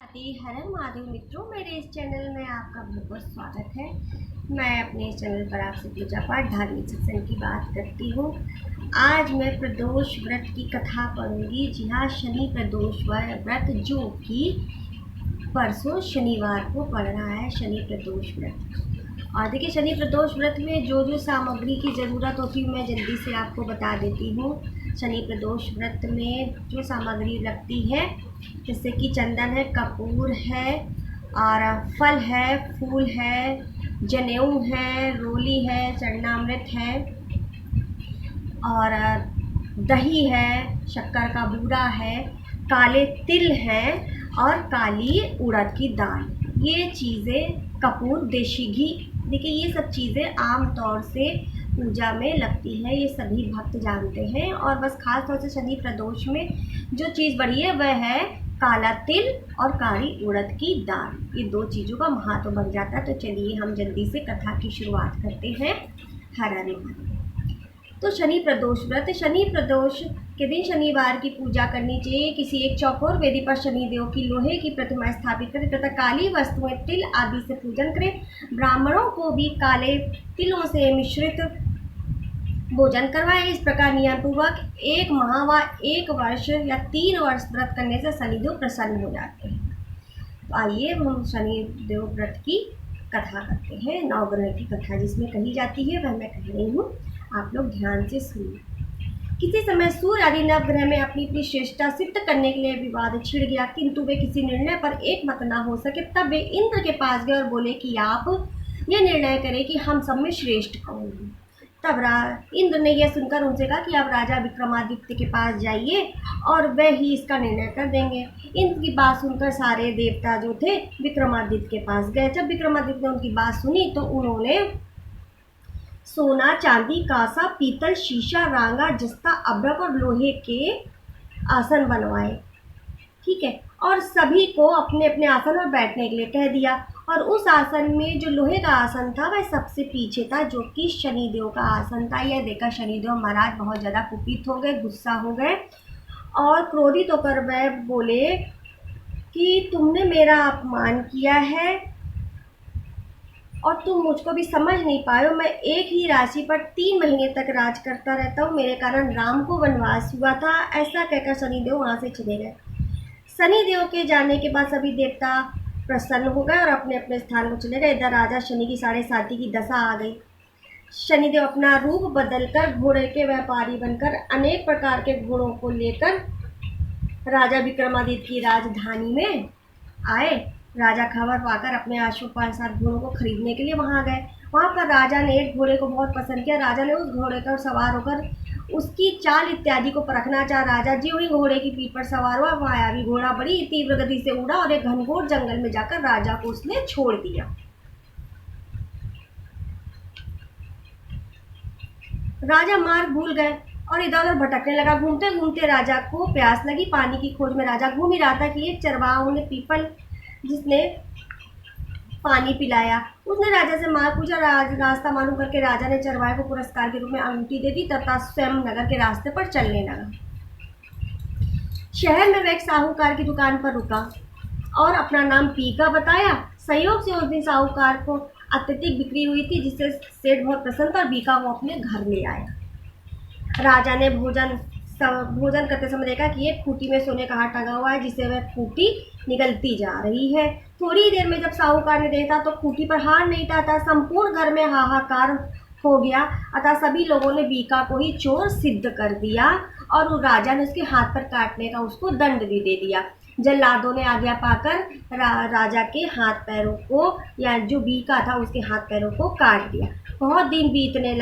हर हर महादेव मित्रों, मेरे इस चैनल में आपका बहुत बहुत स्वागत है। मैं अपने इस चैनल पर आपसे पूजा पाठ धार्मिक सत्संग की बात करती हूँ। आज मैं प्रदोष व्रत की कथा पढ़ूंगी। जी हाँ, शनि प्रदोष व्रत जो कि परसों शनिवार को पड़ रहा है, शनि प्रदोष व्रत। और देखिए, शनि प्रदोष व्रत में जो जो सामग्री की ज़रूरत होती है मैं जल्दी से आपको बता देती हूँ। शनि प्रदोष व्रत में जो सामग्री लगती है, जैसे कि चंदन है, कपूर है, और फल है, फूल है, जनेऊ है, रोली है, चरणामृत है, और दही है, शक्कर का बूरा है, काले तिल हैं और काली उड़द की दाल। ये चीज़ें, कपूर, देशी घी, देखिए ये सब चीज़ें आम तौर से पूजा में लगती है, ये सभी भक्त जानते हैं। और बस खास तौर से शनि प्रदोष में जो चीज़ बढ़ी है वह है काला तिल और काली उड़द की दाल। ये दो चीज़ों का महत्व बन जाता है। तो चलिए हम जल्दी से कथा की शुरुआत करते हैं। हर हर महादेव। तो शनि प्रदोष व्रत, शनि प्रदोष के दिन शनिवार की पूजा करनी चाहिए। किसी एक चौकोर वेदी पर शनिदेव की लोहे की प्रतिमा स्थापित करें तथा काली वस्तुएं, तिल आदि से पूजन करें। ब्राह्मणों को भी काले तिलों से मिश्रित भोजन करवाएं। इस प्रकार नियमपूर्वक 1 माह व 1 वर्ष या 3 वर्ष व्रत करने से शनिदेव प्रसन्न हो जाते हैं। तो आइए हम शनिदेव व्रत की कथा करते हैं। नवग्रह की कथा जिसमें कही जाती है वह मैं कह रही हूँ, आप लोग ध्यान से सुनिए। किसी समय सूर्य आदि नवग्रह में अपनी अपनी श्रेष्ठता सिद्ध करने के लिए विवाद छिड़ गया, किंतु वे किसी निर्णय पर एक मत न हो सके। तब वे इंद्र के पास गए और बोले कि आप ये निर्णय करें कि हम सब में श्रेष्ठ कौन है। तब इंद्र ने यह सुनकर उनसे कहा कि आप राजा विक्रमादित्य के पास जाइए और वह ही इसका निर्णय कर देंगे। इंद्र की बात सुनकर सारे देवता जो थे विक्रमादित्य के पास गए। जब विक्रमादित्य ने उनकी बात सुनी तो उन्होंने सोना, चांदी, कांसा, पीतल, शीशा, रांगा, जस्ता, अभ्रक और लोहे के आसन बनवाए। ठीक है, और सभी को अपने अपने आसन पर बैठने के लिए कह दिया। और उस आसन में जो लोहे का आसन था वह सबसे पीछे था, जो कि शनिदेव का आसन था। यह देखकर शनिदेव महाराज बहुत ज़्यादा कुपित हो गए, गुस्सा हो गए और क्रोधित होकर वह बोले कि तुमने मेरा अपमान किया है और तुम मुझको भी समझ नहीं पाए हो। मैं एक ही राशि पर 3 महीने तक राज करता रहता हूँ, मेरे कारण राम को वनवास हुआ था। ऐसा कहकर शनिदेव वहाँ से चले गए। शनिदेव के जाने के बाद सभी देवता प्रसन्न हो गए और अपने अपने स्थान को चले गए। इधर राजा शनि की 7.5 की दशा आ गई। शनिदेव अपना रूप बदलकर घोड़े के व्यापारी बनकर अनेक प्रकार के घोड़ों को लेकर राजा विक्रमादित्य की राजधानी में आए। राजा खबर पाकर अपने आश्वपाल साथ घोड़ों को खरीदने के लिए वहां गए। वहां पर राजा ने एक घोड़े को बहुत पसंद किया। राजा ने उस घोड़े पर सवार होकर उसकी चाल इत्यादि को परखना चाहा। राजा जी वही घोड़े की पीठ पर सवार हुआ। मायावी घोड़ा बड़ी तीव्र गति से उड़ा और एक घनघोर जंगल में जाकर राजा को उसने छोड़ दिया। राजा मार्ग भूल गए और इधर उधर भटकने लगा। घूमते घूमते राजा को प्यास लगी। पानी की खोज में राजा घूम ही रहा था कि एक चरवाहा ने पीपल जिसने पानी पिलाया। उसने राजा से मार पूछा। रास्ता मालूम करके राजा ने चरवाहे को पुरस्कार के रूप में अंगूठी दे दी तथा स्वयं नगर के रास्ते पर चलने लगा। शहर में वह एक साहूकार की दुकान पर रुका और अपना नाम पीका बताया। संयोग से उस दिन साहूकार को अत्यधिक बिक्री हुई थी, जिससे सेठ बहुत प्रसन्न था और पीका को अपने घर ले आया। राजा ने भोजन करते समय देखा कि एक खूंटी में सोने का हार टंगा हुआ है, जिससे वह खूंटी निकलती जा रही है। थोड़ी देर में जब साहूकार ने देखा तो खूंटी पर हार नहीं था। संपूर्ण घर में हाहाकार हो गया। अतः सभी लोगों ने बीका को ही चोर सिद्ध कर दिया और राजा ने उसके हाथ पर काटने का उसको दंड भी दे दिया। जल्लादों ने आज्ञा पाकर राजा के हाथ पैरों को, या जो बीका था उसके हाथ पैरों को काट दिया। बहुत दिन बीतने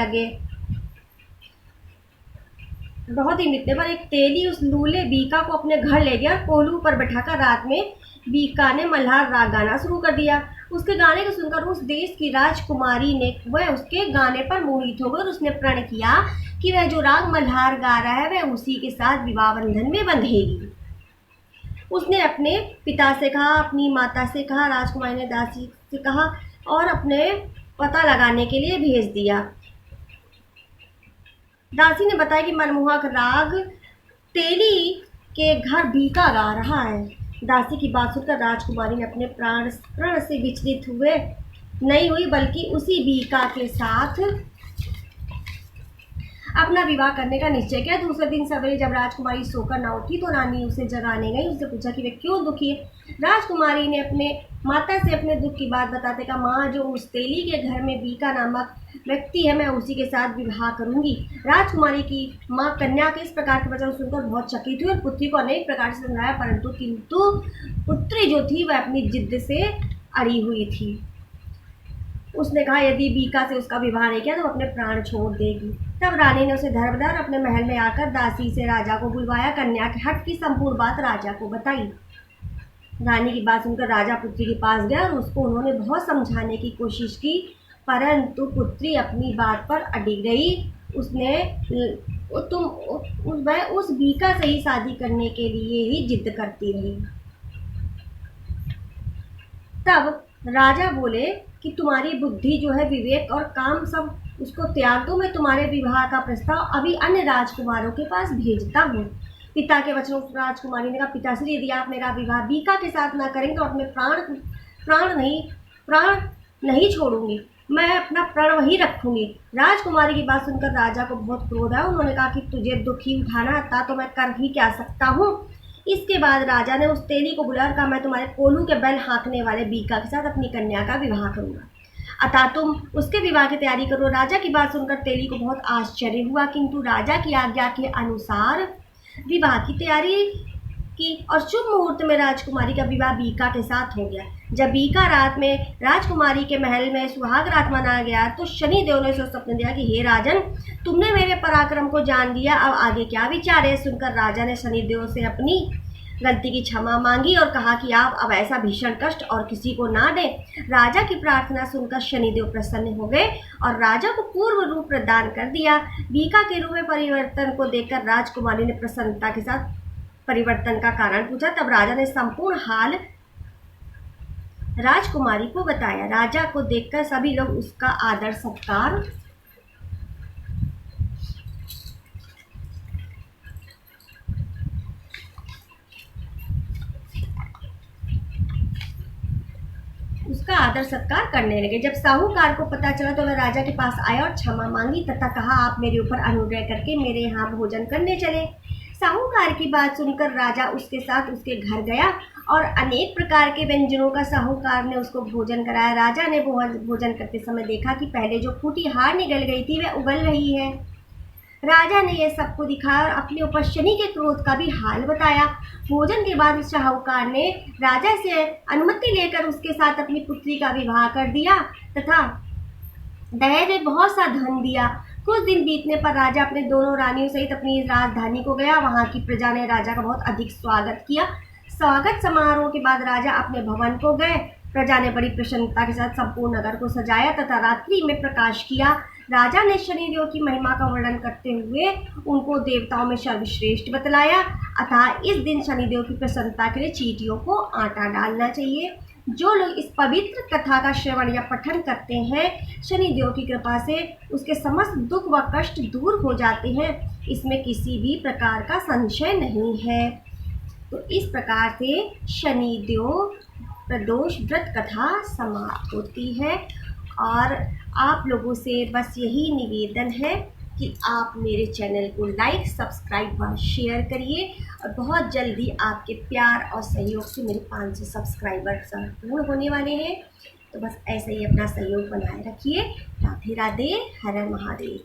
पर एक तेली उस लूले बीका को अपने घर ले गया। कोल्हू पर बैठाकर रात में बीका ने मल्हार राग गाना शुरू कर दिया। उसके गाने को सुनकर उस देश की राजकुमारी ने वह उसके गाने पर मोहित हो गई और उसने प्रण किया कि वह जो राग मल्हार गा रहा है वह उसी के साथ विवाह बंधन में बंधेगी। उसने अपने पिता से कहा, अपनी माता से कहा, राजकुमारी ने दासी से कहा और अपने पता लगाने के लिए भेज दिया। दासी ने बताया कि मनमोहक राग तेली के घर बीका गा रहा है। दासी की बात सुनकर राजकुमारी ने अपने प्रण से विचलित हुए नहीं हुई, बल्कि उसी बीका के साथ अपना विवाह करने का निश्चय किया। दूसरे दिन सवेरे जब राजकुमारी सोकर न उठी तो रानी उसे जगाने गई। उससे पूछा कि वे क्यों दुखी है। राजकुमारी ने अपने माता से अपने दुख की बात बताते कहा, माँ, जो उस तेली के घर में बीका नामक व्यक्ति है, मैं उसी के साथ विवाह करूंगी। राजकुमारी की माँ कन्या के इस प्रकार के वचन सुनकर बहुत चकित हुई और पुत्री को अनेक प्रकार से समझाया, किंतु पुत्री जो थी वह अपनी जिद से अड़ी हुई थी। उसने कहा यदि बीका से उसका विवाह नहीं किया तो अपने प्राण छोड़ देगी। तब रानी ने उसे धर्मदार अपने महल में आकर दासी से राजा को बुलवाया। कन्या के हट की संपूर्ण बात राजा को बताई। रानी की बात सुनकर राजा पुत्री के पास गया और उसको उन्होंने बहुत समझाने की कोशिश की, परंतु पुत्री अपनी बात पर अड़ी रही। वह उस बीका से ही शादी करने के लिए ही जिद करती रही। तब राजा बोले कि तुम्हारी बुद्धि जो है, विवेक और काम सब उसको त्याग दो। मैं तुम्हारे विवाह का प्रस्ताव अभी अन्य राजकुमारों के पास भेजता हूँ। पिता के वचनों राजकुमारी ने कहा, पिताश्री, यदि आप मेरा विवाह बीका के साथ ना करेंगे तो अपने प्राण नहीं छोड़ूंगी। मैं अपना प्राण वहीं रखूंगी। राजकुमारी की बात सुनकर राजा को बहुत क्रोध आया। उन्होंने कहा कि तुझे दुखी उठाना था तो मैं कर ही क्या सकता हूँ। इसके बाद राजा ने उस तेली को बुलाया और कहा, मैं तुम्हारे कोलू के बैल हाँकने वाले बीका के साथ अपनी कन्या का विवाह करूंगा, अतः तुम उसके विवाह की तैयारी करो। राजा की बात सुनकर तेली को बहुत आश्चर्य हुआ, किंतु राजा की आज्ञा के अनुसार विवाह की तैयारी की और शुभ मुहूर्त में राजकुमारी का विवाह बीका के साथ हो गया। जब बीका रात में राजकुमारी के महल में सुहाग रात मनाया गया तो शनिदेव ने उसे स्वप्न दिया कि हे राजन, तुमने मेरे पराक्रम को जान लिया, अब आगे क्या विचार है। सुनकर राजा ने शनिदेव से अपनी गलती की क्षमा मांगी और कहा कि आप अब ऐसा भीषण कष्ट और किसी को ना दें। राजा की प्रार्थना सुनकर शनिदेव प्रसन्न हो गए और राजा को पूर्व रूप प्रदान कर दिया। बीका के रूप में परिवर्तन को देखकर राजकुमारी ने प्रसन्नता के साथ परिवर्तन का कारण पूछा। तब राजा ने संपूर्ण हाल राजकुमारी को बताया। राजा को देखकर सभी लोग उसका आदर सत्कार करने लगे। जब साहूकार को पता चला तो वह राजा के पास आया और क्षमा मांगी तथा कहा, आप मेरे ऊपर अनुग्रह करके मेरे यहाँ भोजन करने चले। साहूकार की बात सुनकर राजा उसके साथ उसके घर गया और अनेक प्रकार के व्यंजनों का साहूकार ने उसको भोजन कराया। राजा ने भोजन करते समय देखा कि पहले जो फूटी हार निकल गई थी वह उगल रही है। राजा ने यह सबको दिखाया और अपने ऊपर शनि के क्रोध का भी हाल बताया। भोजन के बाद साहूकार ने राजा से अनुमति लेकर उसके साथ अपनी पुत्री का विवाह कर दिया तथा दहेज में बहुत सा धन दिया। कुछ दिन बीतने पर राजा अपने दोनों रानियों सहित अपनी राजधानी को गया। वहां की प्रजा ने राजा का बहुत अधिक स्वागत किया। स्वागत समारोह के बाद राजा अपने भवन को गए। प्रजा ने बड़ी प्रसन्नता के साथ संपूर्ण नगर को सजाया तथा रात्रि में प्रकाश किया। राजा ने शनिदेव की महिमा का वर्णन करते हुए उनको देवताओं में सर्वश्रेष्ठ बतलाया। अतः इस दिन शनिदेव की प्रसन्नता के लिए चींटियों को आटा डालना चाहिए। जो लोग इस पवित्र कथा का श्रवण या पठन करते हैं, शनिदेव की कृपा से उसके समस्त दुख व कष्ट दूर हो जाते हैं। इसमें किसी भी प्रकार का संशय नहीं है। तो इस प्रकार से शनिदेव प्रदोष व्रत कथा समाप्त होती है। और आप लोगों से बस यही निवेदन है कि आप मेरे चैनल को लाइक, सब्सक्राइब व शेयर करिए और बहुत जल्दी आपके प्यार और सहयोग से मेरे 500 सब्सक्राइबर पूर्ण होने वाले हैं। तो बस ऐसे ही अपना सहयोग बनाए रखिए। राधे राधे, हर हर महादेव।